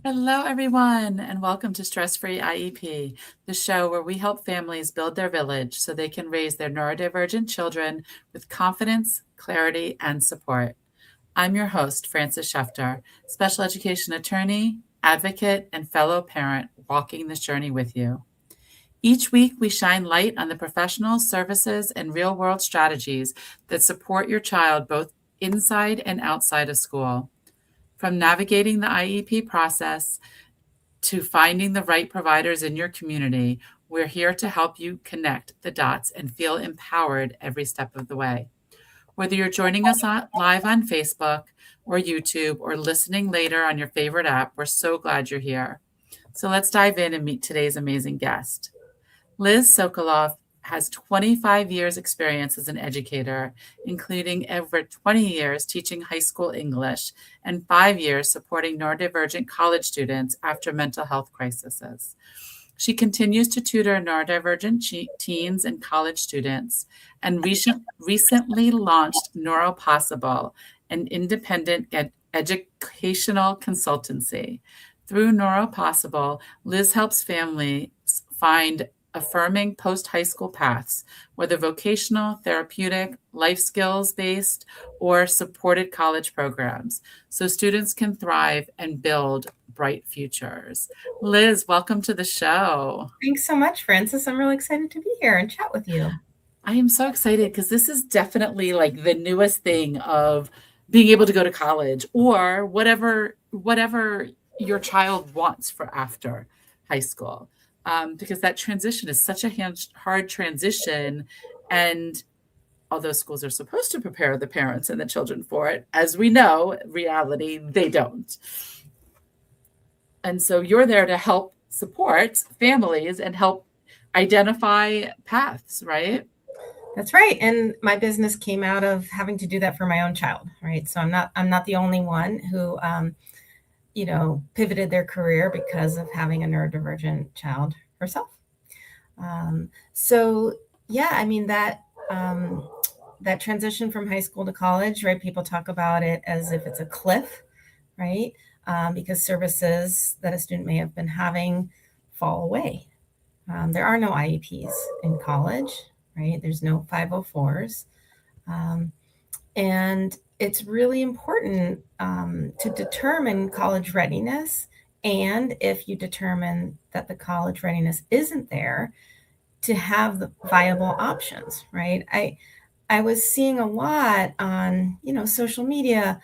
Hello, everyone, and welcome to Stress Free IEP, the show where we help families build their village so they can raise their neurodivergent children with confidence, clarity, and support. I'm your host, Frances Schefter, special education attorney, advocate, and fellow parent walking this journey with you. Each week, we shine light on the professional services and real world strategies that support your child both inside and outside of school. From navigating the IEP process to finding the right providers in your community, we're here to help you connect the dots and feel empowered every step of the way. Whether you're joining us live on Facebook or YouTube or listening later on your favorite app, we're so glad you're here. So let's dive in and meet today's amazing guest. Liz Sokolov has 25 years experience as an educator, including over 20 years teaching high school English and 5 years supporting neurodivergent college students after mental health crises. She continues to tutor neurodivergent teens and college students and recently launched NeuroPossible, an independent educational consultancy. Through NeuroPossible, Liz helps families find affirming post-high school paths, whether vocational, therapeutic, life skills-based, or supported college programs, so students can thrive and build bright futures. Liz, welcome to the show. Thanks so much, Frances. I'm really excited to be here and chat with you. I am so excited because this is definitely like the newest thing of being able to go to college or whatever your child wants for after high school. Because that transition is such a hard transition. And although schools are supposed to prepare the parents and the children for it, as we know, reality, they don't. And so you're there to help support families and help identify paths, right? That's right. And my business came out of having to do that for my own child, right? So I'm not the only one who pivoted their career because of having a neurodivergent child herself. That transition from high school to college, right? People talk about it as if it's a cliff, right? Because services that a student may have been having fall away. There are no IEPs in college, right? There's no 504s. And it's really important to determine college readiness. And if you determine that the college readiness isn't there, to have the viable options, right? I was seeing a lot on, social media,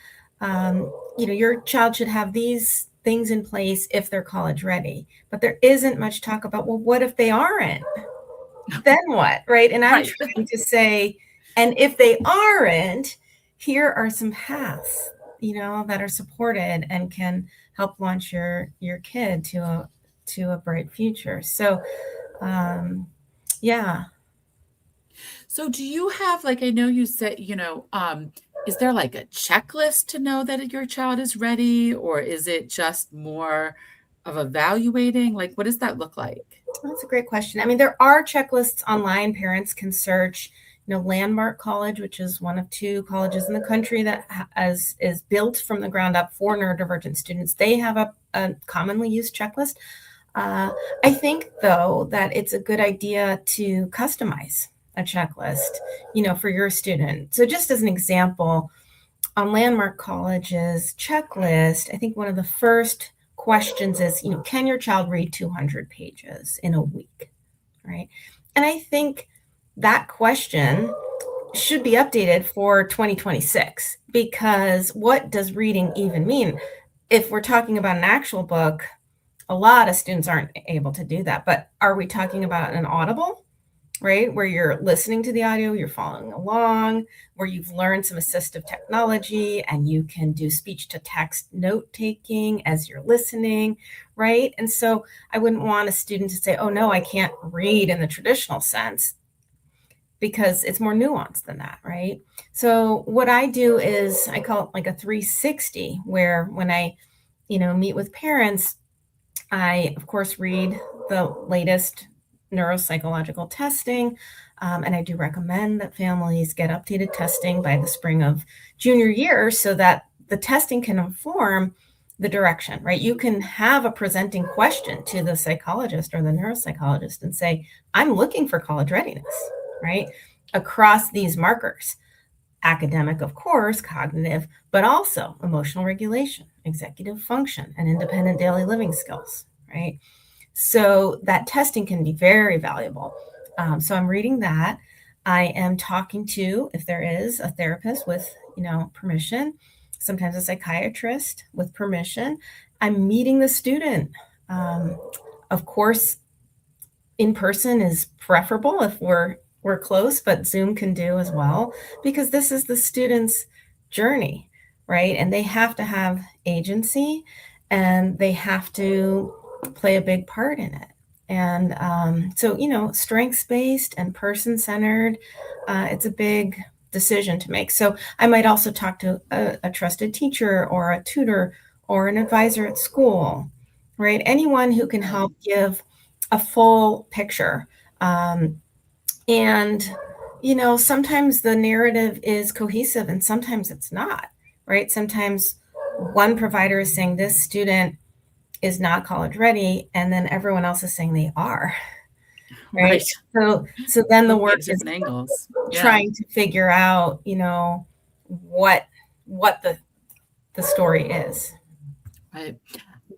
your child should have these things in place if they're college ready. But there isn't much talk about, well, what if they aren't? Then what, right? And I'm trying to say, and if they aren't, here are some paths, that are supported and can help launch your kid to a bright future. So, yeah. So do you have, I know you said, is there like a checklist to know that your child is ready, or is it just more of evaluating? What does that look like? That's a great question. I mean, there are checklists online. Parents can search, Landmark College, which is one of 2 colleges in the country that is built from the ground up for neurodivergent students. They have a commonly used checklist. I think, though, that it's a good idea to customize a checklist, for your student. So just as an example, on Landmark College's checklist, I think one of the first questions is, can your child read 200 pages in a week, right? And I think that question should be updated for 2026, because what does reading even mean? If we're talking about an actual book, a lot of students aren't able to do that. But are we talking about an audible, right? Where you're listening to the audio, you're following along, where you've learned some assistive technology and you can do speech to text note taking as you're listening, right? And so I wouldn't want a student to say, oh no, I can't read in the traditional sense, because it's more nuanced than that, right? So what I do is I call it like a 360, where when I, meet with parents, I, of course, read the latest neuropsychological testing, and I do recommend that families get updated testing by the spring of junior year so that the testing can inform the direction, right? You can have a presenting question to the psychologist or the neuropsychologist and say, I'm looking for college readiness, right? Across these markers, academic, of course, cognitive, but also emotional regulation, executive function, and independent daily living skills, right? So that testing can be very valuable. So I'm reading that. I am talking to, if there is, a therapist with, permission, sometimes a psychiatrist with permission. I'm meeting the student. Of course, in person is preferable if we're close, but Zoom can do as well, because this is the student's journey, right? And they have to have agency, and they have to play a big part in it. And so, strengths-based and person-centered, it's a big decision to make. So I might also talk to a trusted teacher or a tutor or an advisor at school, right? Anyone who can help give a full picture. And, sometimes the narrative is cohesive and sometimes it's not, right? Sometimes one provider is saying this student is not college ready, and then everyone else is saying they are, right? So then the work is different angles. trying to figure out, what the story is. Right.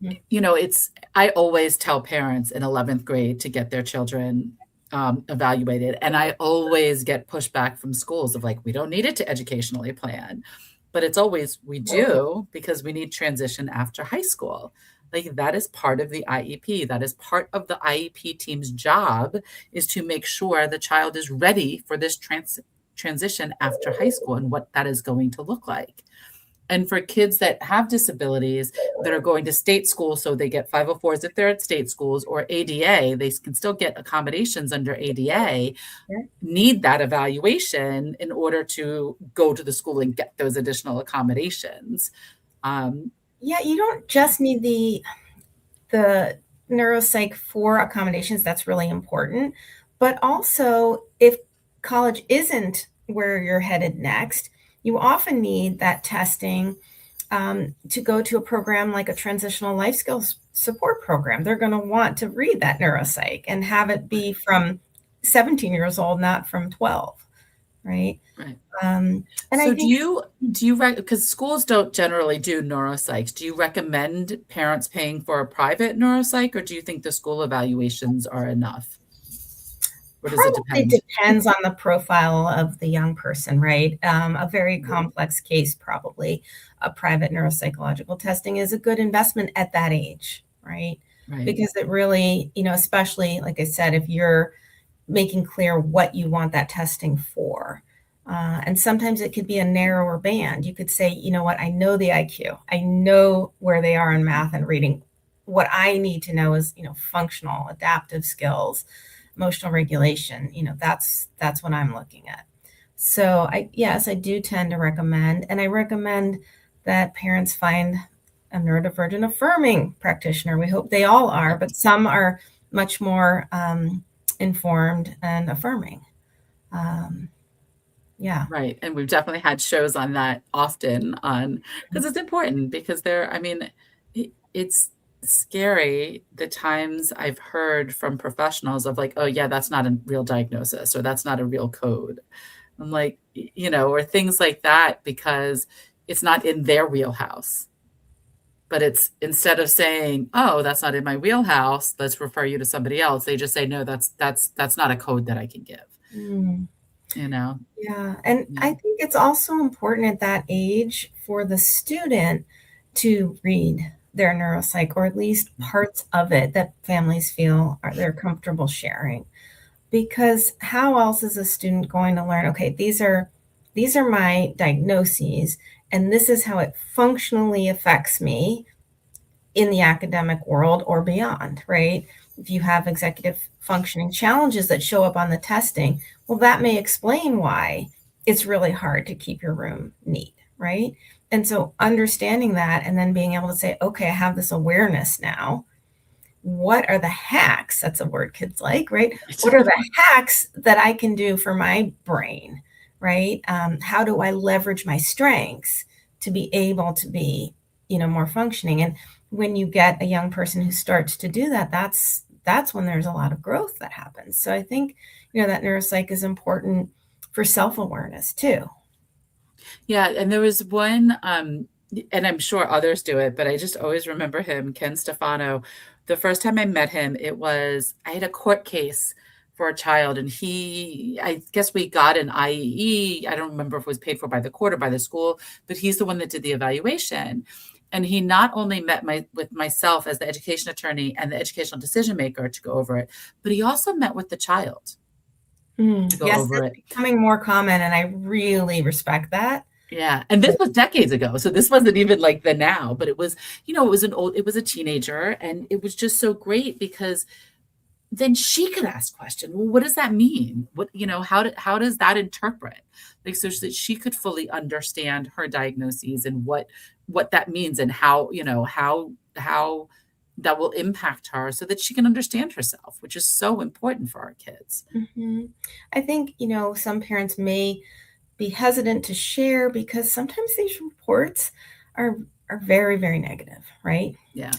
Mhm. I always tell parents in 11th grade to get their children evaluated. And I always get pushback from schools of like, we don't need it to educationally plan. But it's always, we do, because we need transition after high school. Like that is part of the IEP. That is part of the IEP team's job, is to make sure the child is ready for this transition after high school and what that is going to look like. And for kids that have disabilities that are going to state schools, so they get 504s if they're at state schools, or ADA, they can still get accommodations under ADA, need that evaluation in order to go to the school and get those additional accommodations. Yeah, you don't just need the neuropsych for accommodations. That's really important. But also, if college isn't where you're headed next, you often need that testing to go to a program like a transitional life skills support program. They're going to want to read that neuropsych and have it be from 17 years old, not from 12, right? Right. And so I think, do you because schools don't generally do neuropsychs, do you recommend parents paying for a private neuropsych, or do you think the school evaluations are enough? Or does it probably depend? depends on the profile of the young person, right? A very complex case, probably a private neuropsychological testing is a good investment at that age, right? Right. Because it really, especially like I said, if you're making clear what you want that testing for. And sometimes it could be a narrower band. You could say, you know what, I know the IQ. I know where they are in math and reading. What I need to know is, functional, adaptive skills, emotional regulation. That's what I'm looking at. So yes, I do tend to recommend, and I recommend that parents find a neurodivergent affirming practitioner. We hope they all are, but some are much more informed and affirming. Yeah. Right. And we've definitely had shows on that often because it's important, because it's scary the times I've heard from professionals of like, oh yeah, that's not a real diagnosis, or that's not a real code. I'm like, or things like that, because it's not in their wheelhouse. But it's, instead of saying, oh, that's not in my wheelhouse, let's refer you to somebody else, they just say, no, that's not a code that I can give. Mm. Yeah. And Yeah. I think it's also important at that age for the student to read their neuropsych, or at least parts of it that families feel they're comfortable sharing. Because how else is a student going to learn, okay, these are my diagnoses, and this is how it functionally affects me in the academic world or beyond, right? If you have executive functioning challenges that show up on the testing, well, that may explain why it's really hard to keep your room neat, right? And so understanding that, and then being able to say, okay, I have this awareness now. What are the hacks? That's a word kids like, right? What are the hacks that I can do for my brain, right? How do I leverage my strengths to be able to be more functioning. And when you get a young person who starts to do that, that's when there's a lot of growth that happens. So I think, that neuropsych is important for self-awareness too. Yeah, and there was one, and I'm sure others do it, but I just always remember him, Ken Stefano. The first time I met him, I had a court case for a child, and I guess we got an IEE. I don't remember if it was paid for by the court or by the school, but he's the one that did the evaluation. And he not only met with myself as the education attorney and the educational decision maker to go over it, but he also met with the child to go Yes, over it's it. becoming more common, and I really respect that. Yeah, and this was decades ago, so this wasn't even like the now, but it was, it was a teenager, and it was just so great because then she could ask questions. Well, what does that mean? How does that interpret? Like, so that she could fully understand her diagnoses and what that means and how that will impact her so that she can understand herself, which is so important for our kids. I think, some parents may be hesitant to share because sometimes these reports are very, very negative, right? Yeah.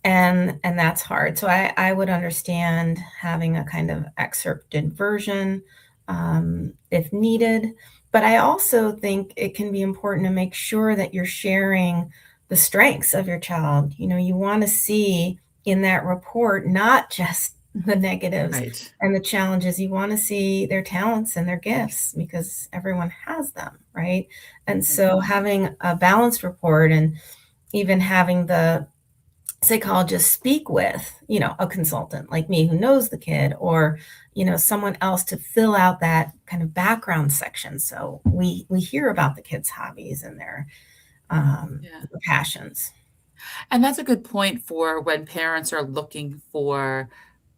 And that's hard. So I would understand having a kind of excerpted version if needed. But I also think it can be important to make sure that you're sharing the strengths of your child. You want to see in that report not just the negatives Right. and the challenges. You want to see their talents and their gifts because everyone has them, right? And so having a balanced report and even having the psychologist speak with, a consultant like me who knows the kid or, someone else to fill out that kind of background section. So we hear about the kids' hobbies and their Yeah. passions. And that's a good point for when parents are looking for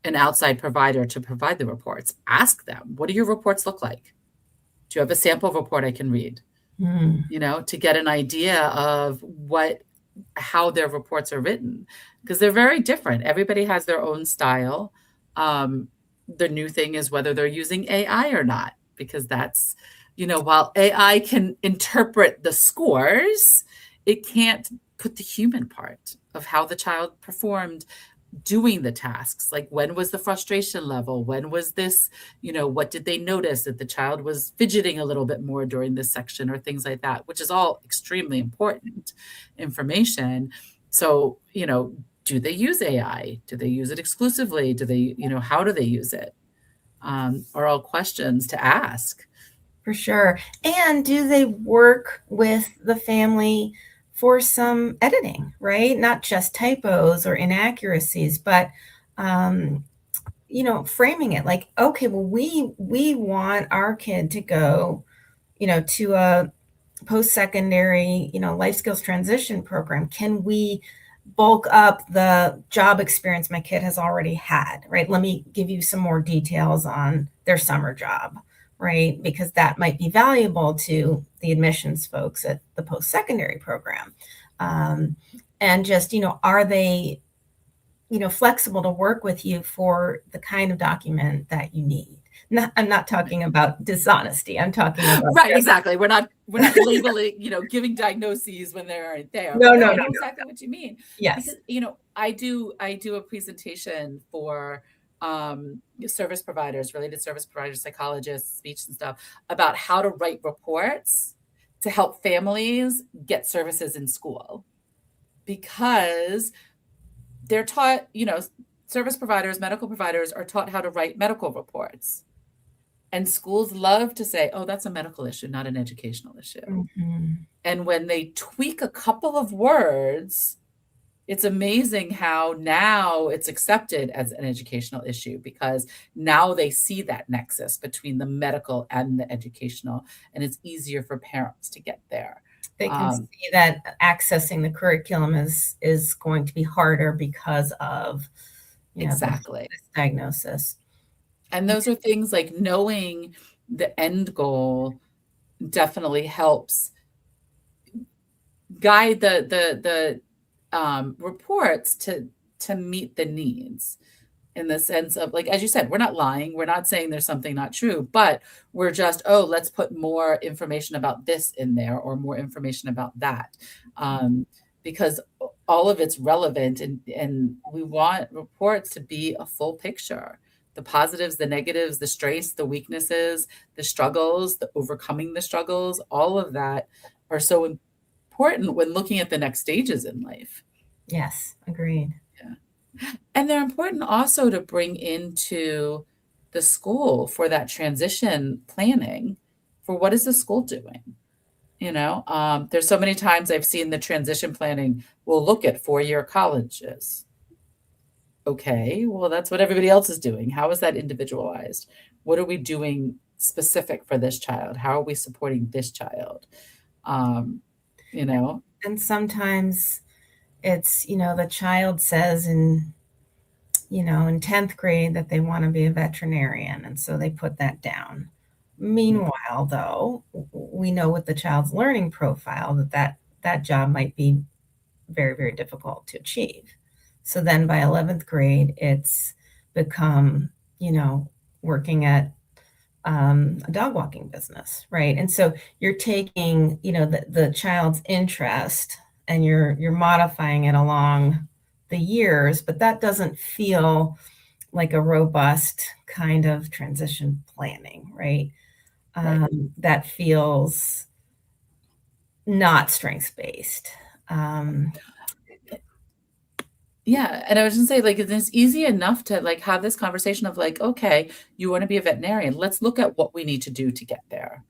an outside provider to provide the reports. Ask them, what do your reports look like? Do you have a sample report I can read? To get an idea of how their reports are written, because they're very different. Everybody has their own style. The new thing is whether they're using AI or not, because that's, while AI can interpret the scores, it can't put the human part of how the child performed doing the tasks. Like, when was the frustration level? When was this, what did they notice that the child was fidgeting a little bit more during this section or things like that, which is all extremely important information. So, do they use AI? Do they use it exclusively? Do they, how do they use it? Are all questions to ask. For sure. And do they work with the family for some editing, right? Not just typos or inaccuracies, but framing it like, okay, well, we want our kid to go, to a post-secondary, life skills transition program. Can we bulk up the job experience my kid has already had, right? Let me give you some more details on their summer job, right? Because that might be valuable to the admissions folks at the post-secondary program. And just, are they, flexible to work with you for the kind of document that you need? I'm not talking about dishonesty. I'm talking about right. Exactly. We're not labeling, giving diagnoses when they aren't there. No, But no, I no, know no. exactly what you mean. Yes. Because, I do a presentation for service providers, related service providers, psychologists, speech and stuff, about how to write reports to help families get services in school. Because they're taught, service providers, medical providers are taught how to write medical reports. And schools love to say, oh, that's a medical issue, not an educational issue. And when they tweak a couple of words, it's amazing how now it's accepted as an educational issue, because now they see that nexus between the medical and the educational, and it's easier for parents to get there. They can see that accessing the curriculum is going to be harder because of exactly this diagnosis. And those are things like knowing the end goal definitely helps guide the reports to meet the needs, in the sense of, like, as you said, we're not lying, we're not saying there's something not true, but we're just, let's put more information about this in there or more information about that. because all of it's relevant, and we want reports to be a full picture. The positives, the negatives, the strengths, the weaknesses, the struggles, the overcoming the struggles, all of that are so important when looking at the next stages in life. Yes, agreed. Yeah. And they're important also to bring into the school for that transition planning for what is the school doing? There's so many times I've seen the transition planning will look at four-year colleges. Okay, well, that's what everybody else is doing. How is that individualized? What are we doing specific for this child? How are we supporting this child? Um, you know, And sometimes it's, the child says in 10th grade that they want to be a veterinarian, and so they put that down. Meanwhile, though, we know with the child's learning profile that job might be very, very difficult to achieve. So then by 11th grade, it's become, working at a dog walking business, right? And so you're taking, the child's interest and you're modifying it along the years, but that doesn't feel like a robust kind of transition planning, right? right. That feels not strengths-based. Yeah, and I was gonna say, like, it's easy enough to, like, have this conversation of, like, "Okay, you wanna be a veterinarian. Let's look at what we need to do to get there,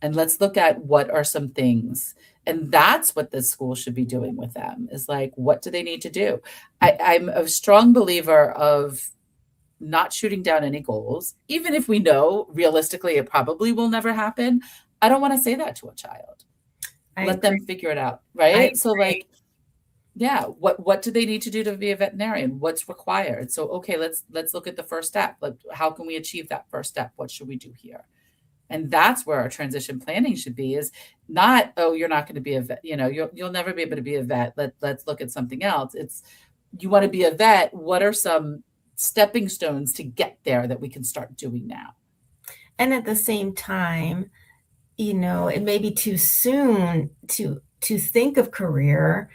and let's look at what are some things." And that's what the school should be doing with them, is, like, what do they need to do? I'm a strong believer of not shooting down any goals, even if we know realistically it probably will never happen. I don't wanna say that to a child. I Let them agree. figure it out, I right? So, agree. like, yeah, what do they need to do to be a veterinarian? What's required? So, okay, let's look at the first step. Like, how can we achieve that first step? What should we do here? And that's where our transition planning should be, is not, oh, you're not going to be a vet, you'll never be able to be a vet. Let's look at something else. It's, you want to be a vet, what are some stepping stones to get there that we can start doing now? And at the same time, it may be too soon to think of career,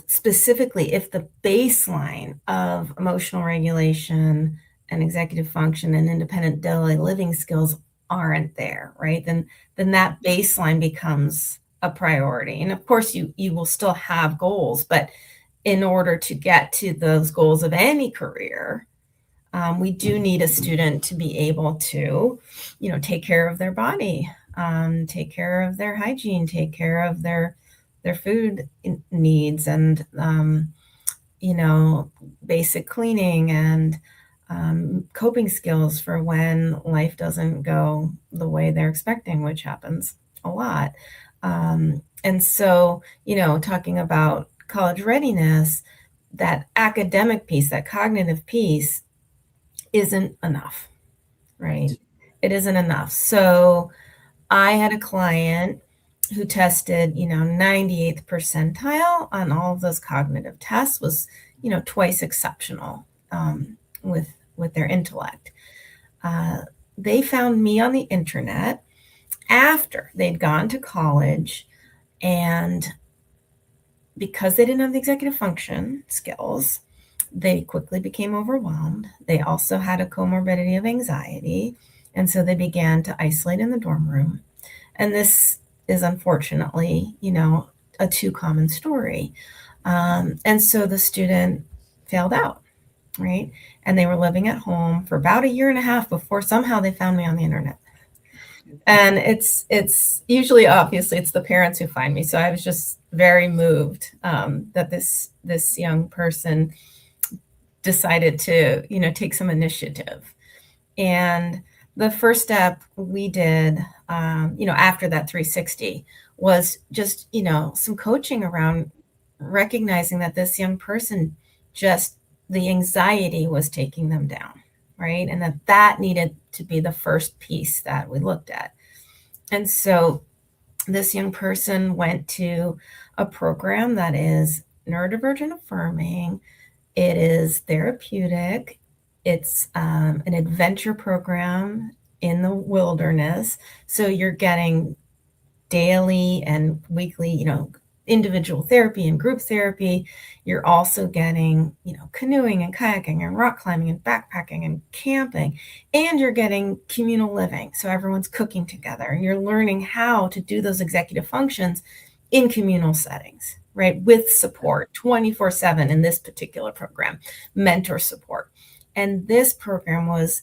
specifically if the baseline of emotional regulation and executive function and independent daily living skills aren't there, right? Then that baseline becomes a priority. And of course, you will still have goals, but in order to get to those goals of any career, we do need a student to be able to, take care of their body, take care of their hygiene, take care of their food needs, and basic cleaning and coping skills for when life doesn't go the way they're expecting, which happens a lot. And so, talking about college readiness, that academic piece, that cognitive piece isn't enough, right? Right. It isn't enough. So I had a client who tested, 98th percentile on all of those cognitive tests, was, twice exceptional with their intellect. They found me on the internet after they'd gone to college, and because they didn't have the executive function skills, they quickly became overwhelmed. They also had a comorbidity of anxiety, and so they began to isolate in the dorm room. And this is unfortunately, a too common story. And so the student failed out, right? And they were living at home for about a year and a half before somehow they found me on the internet. And it's usually, obviously, it's the parents who find me. So I was just very moved that this young person decided to, take some initiative. And the first step we did, after that 360, was just, some coaching around recognizing that this young person, just the anxiety was taking them down, right? And that needed to be the first piece that we looked at. And so this young person went to a program that is neurodivergent affirming. It is therapeutic. It's an adventure program in the wilderness. So you're getting daily and weekly, individual therapy and group therapy. You're also getting, canoeing and kayaking and rock climbing and backpacking and camping, and you're getting communal living. So everyone's cooking together and you're learning how to do those executive functions in communal settings, right? With support 24/7 in this particular program, mentor support. And this program was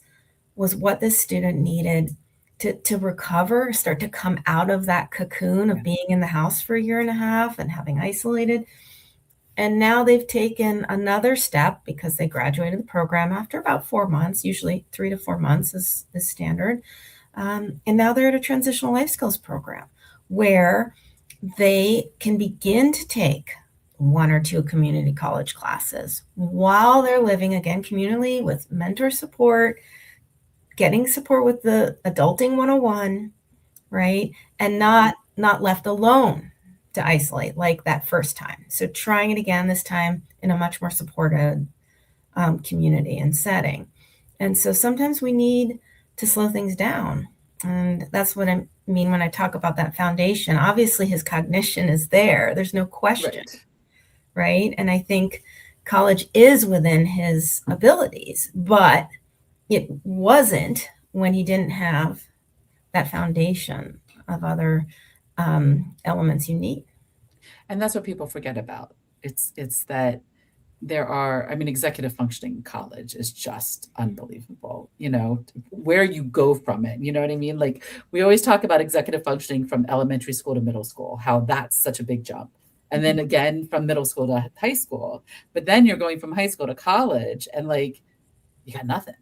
what this student needed to recover, start to come out of that cocoon of being in the house for a year and a half and having isolated. And now they've taken another step because they graduated the program after about 4 months, usually 3 to 4 months is standard. And now they're at a transitional life skills program where they can begin to take 1 or 2 community college classes while they're living, again, communally with mentor support, getting support with the adulting 101, right? And not left alone to isolate like that first time. So trying it again, this time in a much more supported community and setting. And so sometimes we need to slow things down. And that's what I mean when I talk about that foundation. Obviously, his cognition is there. There's no question, right? And I think college is within his abilities, but it wasn't when he didn't have that foundation of other elements you need. And that's what people forget about. It's that there are, I mean, executive functioning in college is just unbelievable, where you go from it. You know what I mean? Like, we always talk about executive functioning from elementary school to middle school, how that's such a big jump. And then again, from middle school to high school. But then you're going from high school to college and like, you got nothing.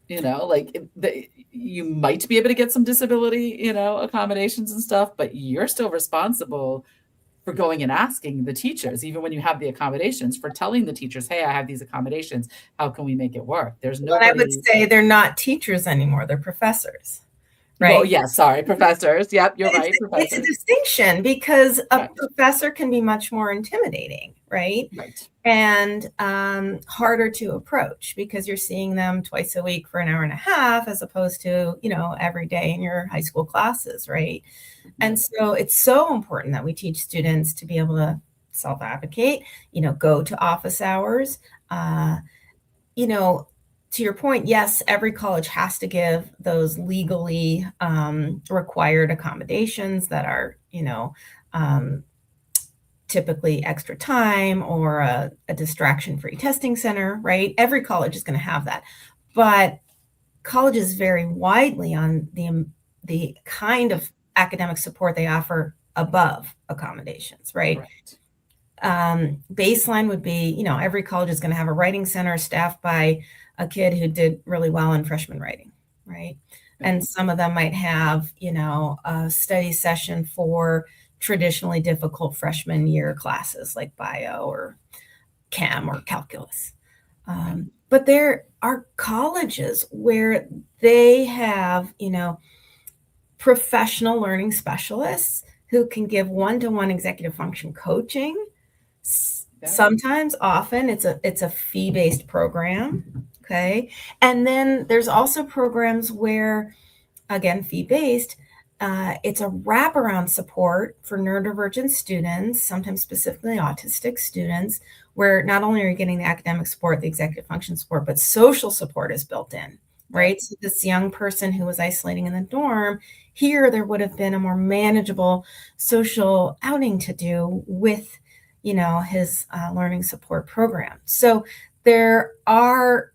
You might be able to get some disability, accommodations and stuff, but you're still responsible for going and asking the teachers, even when you have the accommodations, for telling the teachers, hey, I have these accommodations. How can we make it work? There's nobody. I would say they're not teachers anymore. They're professors. Right. Well, yeah, sorry, professors. Yep, you're right. It's a distinction because a professor can be much more intimidating, right? Right. And harder to approach because you're seeing them twice a week for an hour and a half as opposed to, every day in your high school classes, right? And so it's so important that we teach students to be able to self-advocate, go to office hours, to your point, yes, every college has to give those legally required accommodations that are, typically extra time or a distraction-free testing center, right? Every college is going to have that. But colleges vary widely on the kind of academic support they offer above accommodations, right? Baseline would be, every college is going to have a writing center staffed by a kid who did really well in freshman writing, right? And some of them might have, a study session for traditionally difficult freshman year classes like bio or chem or calculus. But there are colleges where they have, professional learning specialists who can give one-to-one executive function coaching. Sometimes, often, it's a fee-based program. Okay. And then there's also programs where, again, fee-based, it's a wraparound support for neurodivergent students, sometimes specifically autistic students, where not only are you getting the academic support, the executive function support, but social support is built in, right? So this young person who was isolating in the dorm, here there would have been a more manageable social outing to do with, his learning support program. So there are,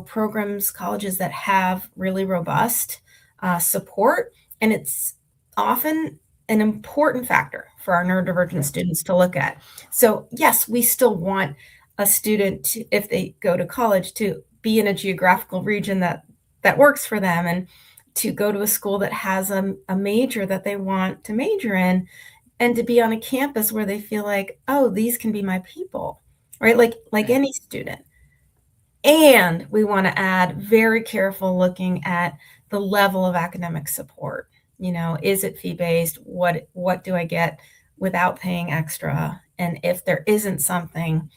programs, colleges that have really robust support, and it's often an important factor for our neurodivergent students to look at. So yes, we still want a student to, if they go to college, to be in a geographical region that works for them and to go to a school that has a major that they want to major in, and to be on a campus where they feel like, oh, these can be my people, right? Like any student. And we want to add very careful looking at the level of academic support. Is it fee-based? What do I get without paying extra? And if there isn't something,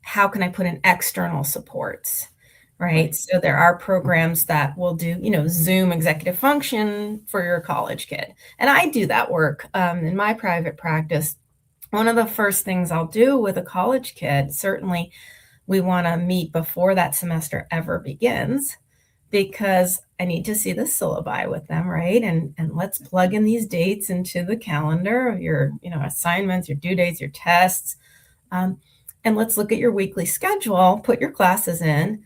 how can I put in external supports? right? So there are programs that will do, Zoom executive function for your college kid. And I do that work in my private practice. One of the first things I'll do with a college kid, certainly we want to meet before that semester ever begins, because I need to see the syllabi with them, right? And let's plug in these dates into the calendar of your, assignments, your due dates, your tests. And let's look at your weekly schedule, put your classes in.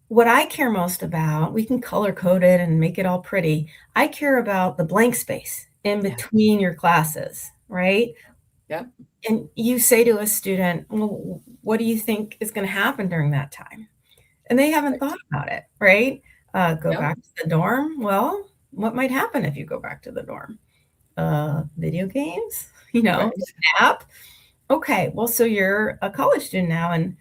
What I care most about, we can color code it and make it all pretty. I care about the blank space in between your classes, right? Yep. And you say to a student, well, what do you think is going to happen during that time? And they haven't thought about it, right? Go Yep. back to the dorm. Well, what might happen if you go back to the dorm? Video games, Right. nap. Okay, well, so you're a college student now, and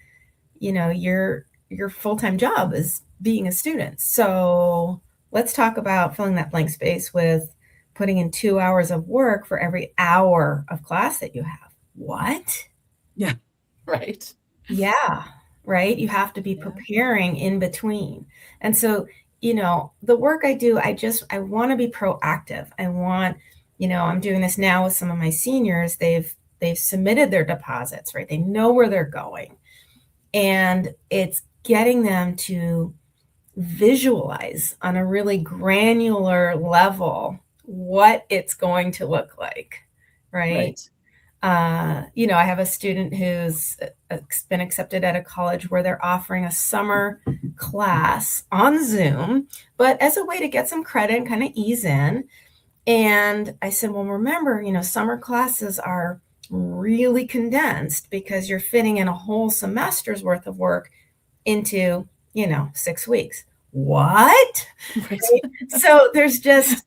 your full-time job is being a student. So let's talk about filling that blank space with putting in 2 hours of work for every hour of class that you have. What? Yeah. Right. Yeah, right? You have to be preparing in between. And so, the work I do, I want to be proactive. I want, I'm doing this now with some of my seniors. They've submitted their deposits, right? They know where they're going. And it's getting them to visualize on a really granular level what it's going to look like, right? I have a student who's been accepted at a college where they're offering a summer class on Zoom, but as a way to get some credit and kind of ease in. And I said, well, remember, summer classes are really condensed because you're fitting in a whole semester's worth of work into, 6 weeks. What? Right. So there's just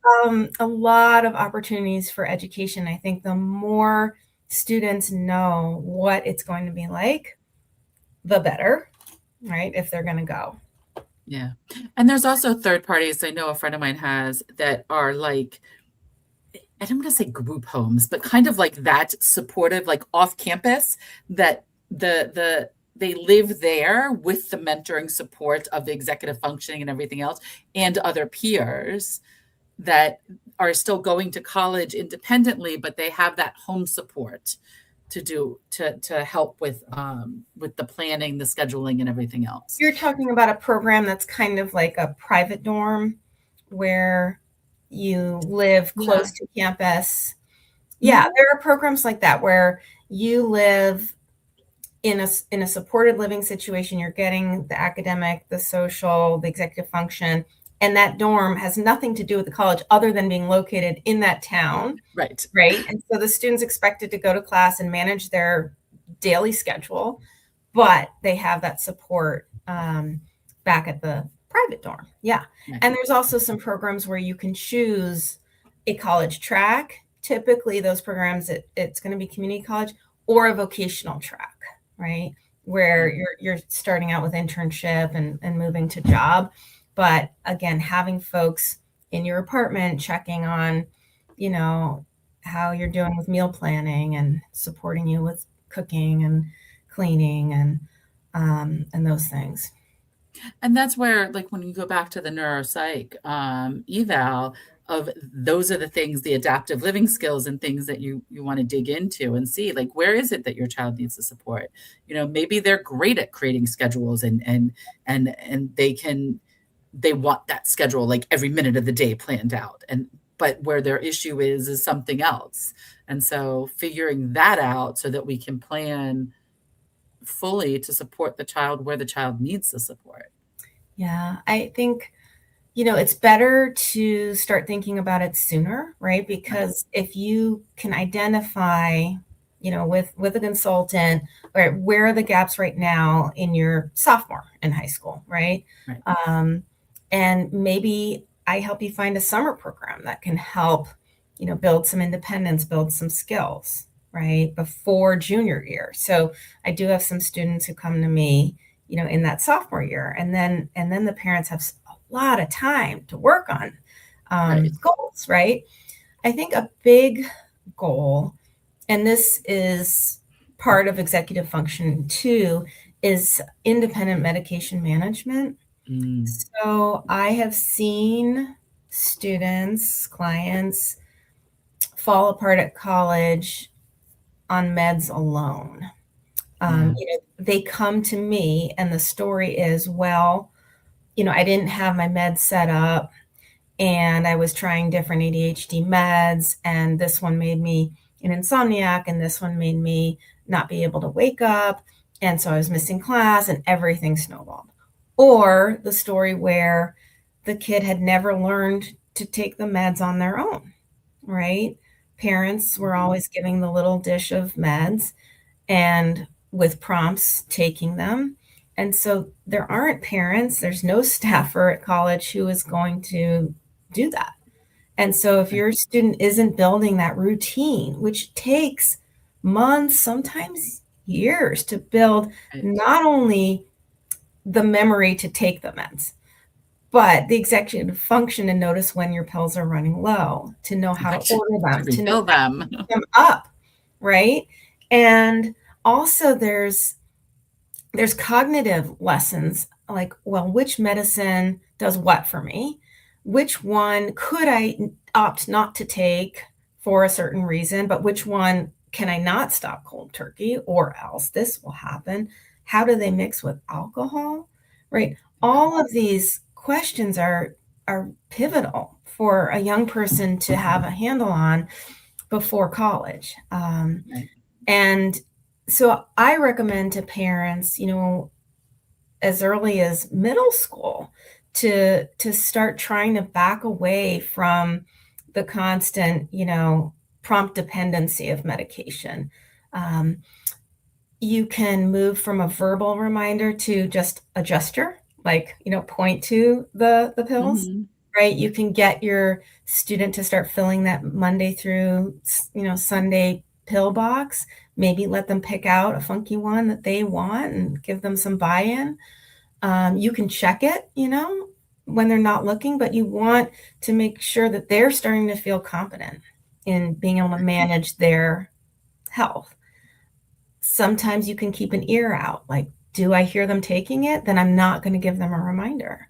a lot of opportunities for education. I think the more students know what it's going to be like, the better, right? If they're going to go. Yeah. And there's also third parties I know a friend of mine has that are like, I don't want to say group homes, but kind of like that supportive, like off campus, that they live there with the mentoring support of the executive functioning and everything else, and other peers that are still going to college independently, but they have that home support to help with the planning, the scheduling, and everything else. You're talking about a program that's kind of like a private dorm where you live close to campus. Yeah, there are programs like that where you live in a supported living situation. You're getting the academic, the social, the executive function, and that dorm has nothing to do with the college other than being located in that town. Right. And so the students expected to go to class and manage their daily schedule, but they have that support back at the private dorm. Yeah. Right. And there's also some programs where you can choose a college track. Typically those programs, it's going to be community college or a vocational track, right? Where you're starting out with internship and moving to job. But again, having folks in your apartment checking on, how you're doing with meal planning and supporting you with cooking and cleaning and those things. And that's where, like, when you go back to the neuropsych eval, of those are the things, the adaptive living skills and things that you want to dig into and see, like, where is it that your child needs the support? Maybe they're great at creating schedules and they want that schedule like every minute of the day planned out, but where their issue is something else. And so figuring that out so that we can plan fully to support the child where the child needs the support. Yeah, I think, it's better to start thinking about it sooner, right? Because if you can identify, with a consultant, or where are the gaps right now in your sophomore in high school, right? And maybe I help you find a summer program that can help, build some independence, build some skills, right, before junior year. So I do have some students who come to me, in that sophomore year, and then the parents have a lot of time to work on goals, right? I think a big goal, and this is part of executive function too is independent medication management. So I have seen students, clients fall apart at college on meds alone. They come to me and the story is, well, I didn't have my meds set up and I was trying different ADHD meds, and this one made me an insomniac and this one made me not be able to wake up. And so I was missing class and everything snowballed. Or the story where the kid had never learned to take the meds on their own, right? Parents were always giving the little dish of meds and with prompts taking them. And so there aren't parents, there's no staffer at college who is going to do that. And so if your student isn't building that routine, which takes months, sometimes years to build, not only the memory to take the meds, but the executive function to notice when your pills are running low, to know how to order them, to know how to pick them up, right? And also there's cognitive lessons like, well, which medicine does what for me? Which one could I opt not to take for a certain reason, but which one can I not stop cold turkey or else this will happen? How do they mix with alcohol, right? All of these questions are pivotal for a young person to have a handle on before college. And so I recommend to parents, as early as middle school to start trying to back away from the constant, prompt dependency of medication. You can move from a verbal reminder to just a gesture, like, point to the pills, right? You can get your student to start filling that Monday through, Sunday pill box. Maybe let them pick out a funky one that they want and give them some buy-in. You can check it, when they're not looking, but you want to make sure that they're starting to feel competent in being able to manage their health. Sometimes you can keep an ear out, like, do I hear them taking it? Then I'm not going to give them a reminder,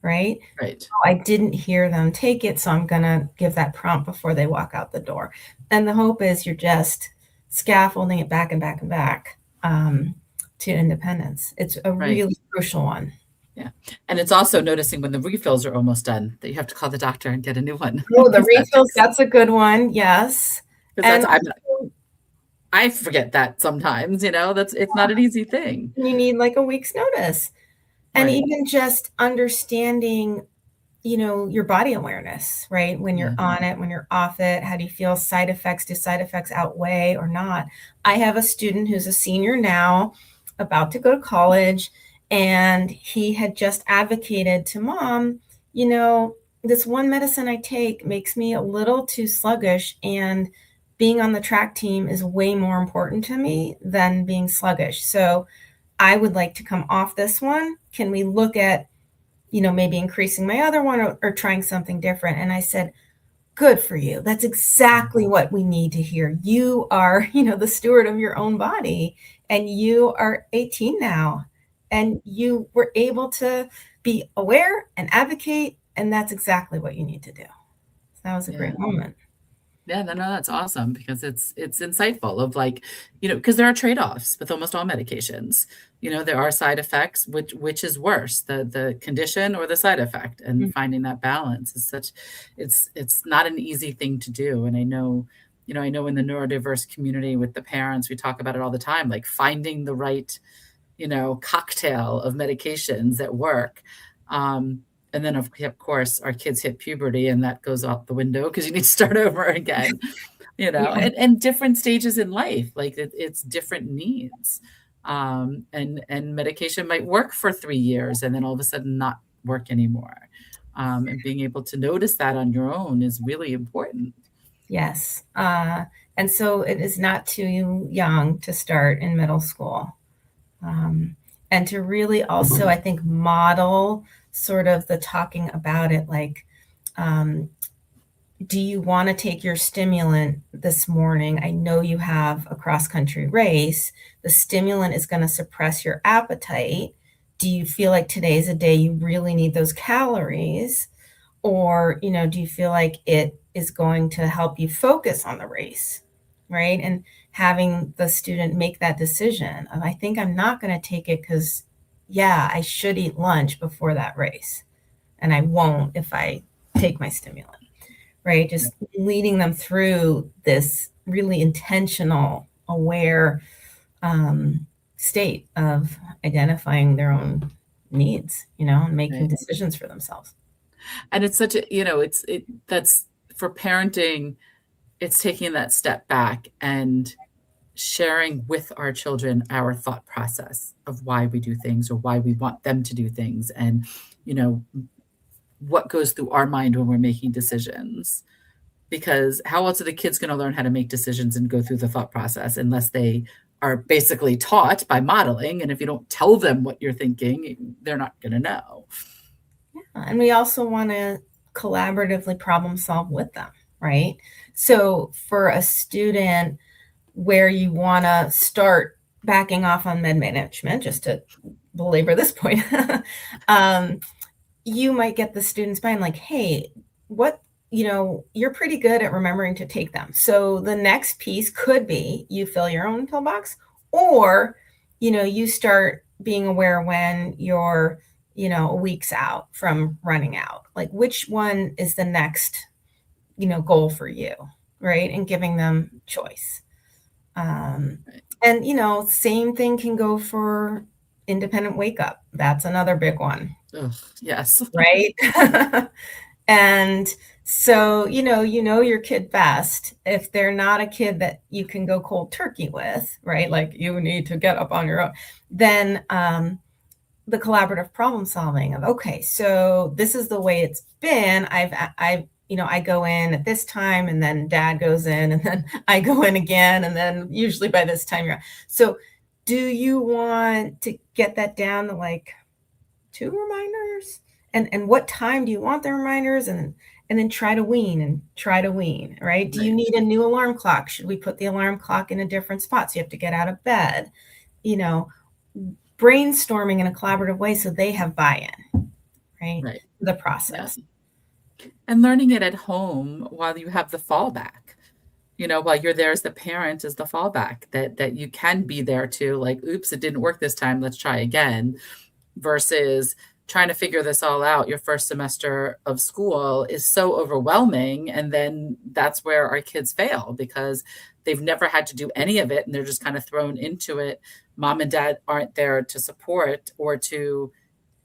right? Right. Oh, I didn't hear them take it, so I'm going to give that prompt before they walk out the door. And the hope is you're just scaffolding it back and back and back to independence. It's a really crucial one. Yeah. And it's also noticing when the refills are almost done that you have to call the doctor and get a new one. Oh, the refills, that's a good one. Yes. And I forget that sometimes, it's not an easy thing. You need like a week's notice. And even just understanding, your body awareness, right? When you're on it, when you're off it, how do you feel? Side effects, do side effects outweigh or not? I have a student who's a senior now, about to go to college, and he had just advocated to mom, this one medicine I take makes me a little too sluggish, and being on the track team is way more important to me than being sluggish. So I would like to come off this one. Can we look at, maybe increasing my other one or trying something different? And I said, good for you. That's exactly what we need to hear. You are, the steward of your own body, and you are 18 now, and you were able to be aware and advocate. And that's exactly what you need to do. So that was a great moment. Yeah, no, that's awesome because it's insightful of like, because there are trade-offs with almost all medications. There are side effects, which is worse, the condition or the side effect, and finding that balance is it's not an easy thing to do. And I know in the neurodiverse community with the parents, we talk about it all the time, like finding the right, cocktail of medications that work. And then, of course, our kids hit puberty, and that goes out the window because you need to start over again, and different stages in life, like it's different needs. And medication might work for 3 years and then all of a sudden not work anymore. And being able to notice that on your own is really important. Yes. And so it is not too young to start in middle school. And to really also, I think, model sort of the talking about it, like do you want to take your stimulant this morning? I know you have a cross-country race. The stimulant is going to suppress your appetite. Do you feel like today's a day you really need those calories? Or, do you feel like it is going to help you focus on the race, right? And having the student make that decision of, I think I'm not going to take it because, yeah, I should eat lunch before that race. And I won't if I take my stimulant, right? Just leading them through this really intentional, aware state of identifying their own needs, and making decisions for themselves. And it's such a, that's for parenting, it's taking that step back and sharing with our children our thought process of why we do things or why we want them to do things, and, what goes through our mind when we're making decisions. Because how else are the kids going to learn how to make decisions and go through the thought process unless they are basically taught by modeling? And if you don't tell them what you're thinking, they're not going to know. And we also want to collaboratively problem solve with them, right? So for a student where you want to start backing off on med management, just to belabor this point, you might get the students mind like, hey, you're pretty good at remembering to take them. So the next piece could be you fill your own pill box, or, you start being aware when you're, weeks out from running out, like which one is the next, goal for you, right? And giving them choice. And, same thing can go for independent wake up. That's another big one. Ugh, yes. Right. And so, your kid best. If they're not a kid that you can go cold turkey with, right? Like you need to get up on your own, then the collaborative problem solving of, okay, so this is the way it's been. I go in at this time and then dad goes in and then I go in again. And then usually by this time so do you want to get that down to like 2 reminders? And what time do you want the reminders? And then try to wean, right? Do you need a new alarm clock? Should we put the alarm clock in a different spot so you have to get out of bed? Brainstorming in a collaborative way so they have buy-in, right? The process. Yeah. And learning it at home while you have the fallback, while you're there as the parent, as the fallback, that you can be there too, like, oops, it didn't work this time, let's try again, versus trying to figure this all out. Your first semester of school is so overwhelming. And then that's where our kids fail because they've never had to do any of it. And they're just kind of thrown into it. Mom and dad aren't there to support or to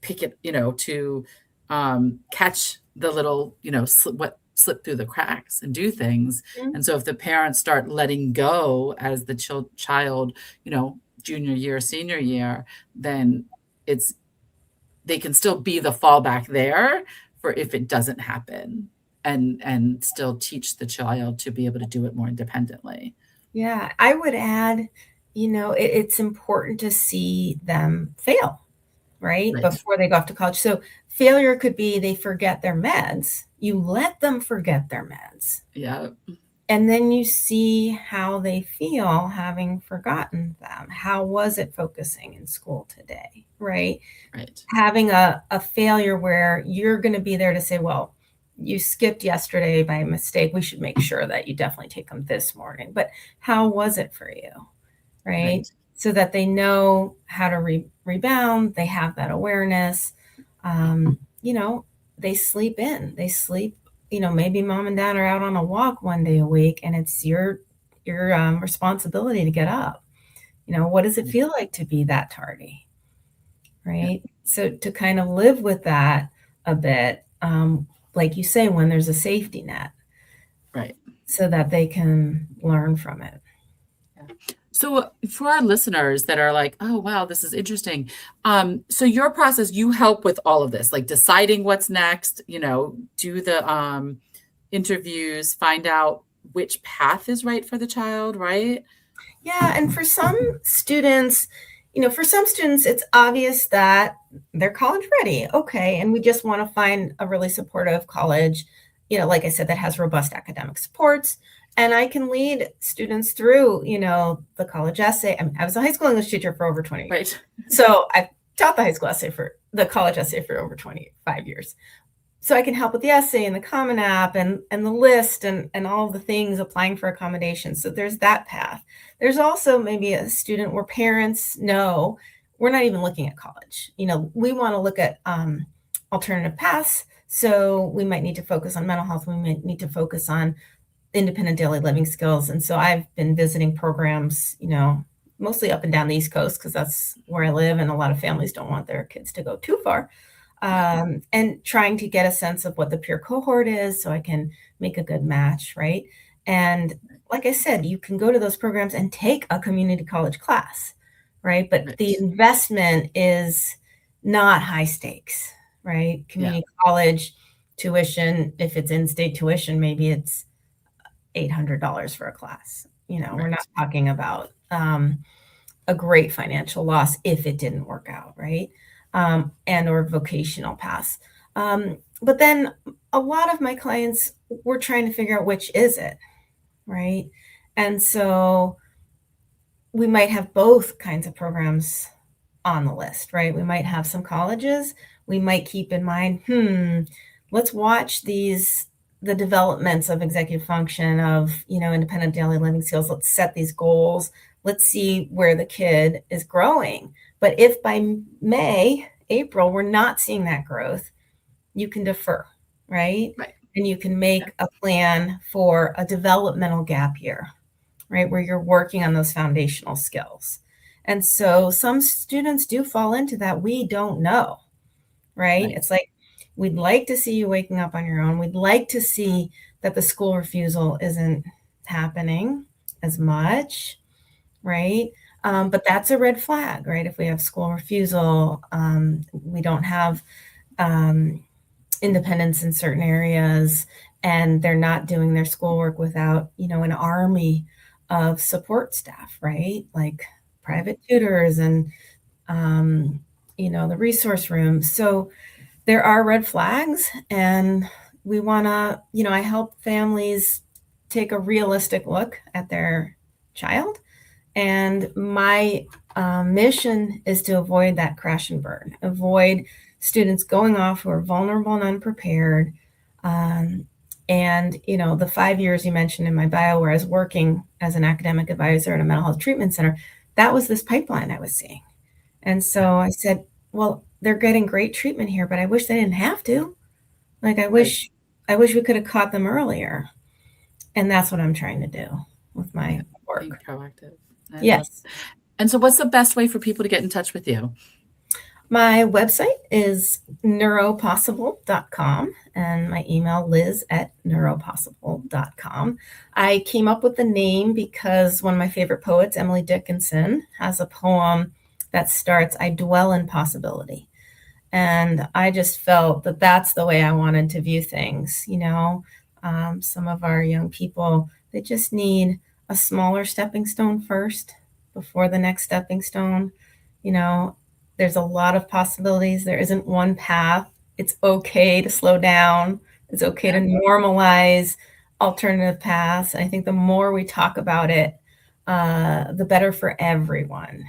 pick it, to catch the little, slip through the cracks and do things. Mm-hmm. And so if the parents start letting go as the child, junior year, senior year, then they can still be the fallback there for if it doesn't happen, and still teach the child to be able to do it more independently. Yeah, I would add, it's important to see them fail, right? Before they go off to college. So failure could be they forget their meds. You let them forget their meds. Yeah. And then you see how they feel having forgotten them. How was it focusing in school today, right? Right. Having a failure where you're going to be there to say, well, you skipped yesterday by mistake. We should make sure that you definitely take them this morning. But how was it for you, right? So that they know how to rebound. They have that awareness. They sleep in. They sleep. Maybe mom and dad are out on a walk one day a week, and it's your responsibility to get up. What does it feel like to be that tardy, right? Yeah. So to kind of live with that a bit, like you say, when there's a safety net, right, so that they can learn from it. Yeah. So for our listeners that are like, oh, wow, this is interesting. So your process, you help with all of this, like deciding what's next, do the interviews, find out which path is right for the child, right? Yeah. And for some students, it's obvious that they're college ready. Okay. And we just want to find a really supportive college like I said, that has robust academic supports. And I can lead students through, the college essay. I mean, I was a high school English teacher for over 20 years. Right. So I taught the college essay for over 25 years. So I can help with the essay and the Common App and the list and all of the things, applying for accommodations. So there's that path. There's also maybe a student where parents know we're not even looking at college. We want to look at alternative paths. So we might need to focus on mental health. We might need to focus on independent daily living skills. And so I've been visiting programs, mostly up and down the East Coast, because that's where I live. And a lot of families don't want their kids to go too far. And trying to get a sense of what the peer cohort is so I can make a good match, right? And like I said, you can go to those programs and take a community college class, right? But the investment is not high stakes, right? Community college tuition, if it's in-state tuition, maybe it's $800 for a class. We're not talking about a great financial loss if it didn't work out, right? And or vocational paths. But then a lot of my clients were trying to figure out which is it, right? And so we might have both kinds of programs on the list, right? We might have some colleges. We might keep in mind, let's watch the developments of executive function, of, independent daily living skills. Let's set these goals. Let's see where the kid is growing. But if by May, April, we're not seeing that growth, you can defer, right? And you can make a plan for a developmental gap year, right? Where you're working on those foundational skills. And so some students do fall into that. We don't know, right? It's like, we'd like to see you waking up on your own. We'd like to see that the school refusal isn't happening as much, right? But that's a red flag, right? If we have school refusal, we don't have independence in certain areas, and they're not doing their schoolwork without, an army of support staff, right? Like private tutors and, the resource room. So there are red flags, and we want to, I help families take a realistic look at their child. And my mission is to avoid that crash and burn, avoid students going off who are vulnerable and unprepared. And, the 5 years you mentioned in my bio where I was working as an academic advisor at a mental health treatment center, that was this pipeline I was seeing. And so I said, well, they're getting great treatment here, but I wish they didn't have to. Like, I wish we could have caught them earlier. And that's what I'm trying to do with my work. Being proactive. Yes. And so what's the best way for people to get in touch with you? My website is neuropossible.com, and my email liz@neuropossible.com. I came up with the name because one of my favorite poets, Emily Dickinson, has a poem that starts, "I dwell in possibility." And I just felt that that's the way I wanted to view things. Some of our young people, they just need a smaller stepping stone first before the next stepping stone. There's a lot of possibilities. There isn't one path. It's okay to slow down. It's okay to normalize alternative paths. I think the more we talk about it, the better for everyone.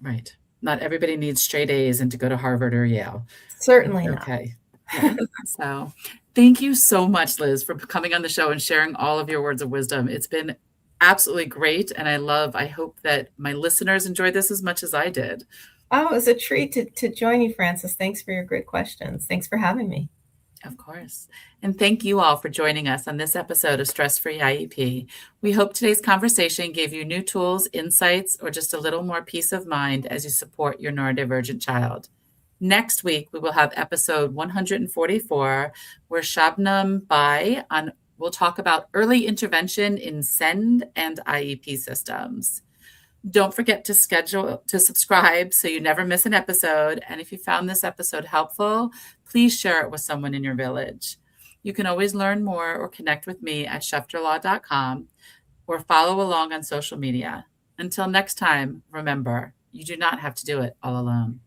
Right. Not everybody needs straight A's and to go to Harvard or Yale. Certainly not. Okay. Yeah. So thank you so much, Liz, for coming on the show and sharing all of your words of wisdom. It's been absolutely great. And I hope that my listeners enjoyed this as much as I did. Oh, it was a treat to join you, Frances. Thanks for your great questions. Thanks for having me. Of course. And thank you all for joining us on this episode of Stress Free IEP. We hope today's conversation gave you new tools, insights, or just a little more peace of mind as you support your neurodivergent child. Next week, we will have episode 144, where Shabnam Bai will talk about early intervention in SEND and IEP systems. Don't forget to subscribe so you never miss an episode. And if you found this episode helpful, please share it with someone in your village. You can always learn more or connect with me at schefterlaw.com or follow along on social media. Until next time, remember, you do not have to do it all alone.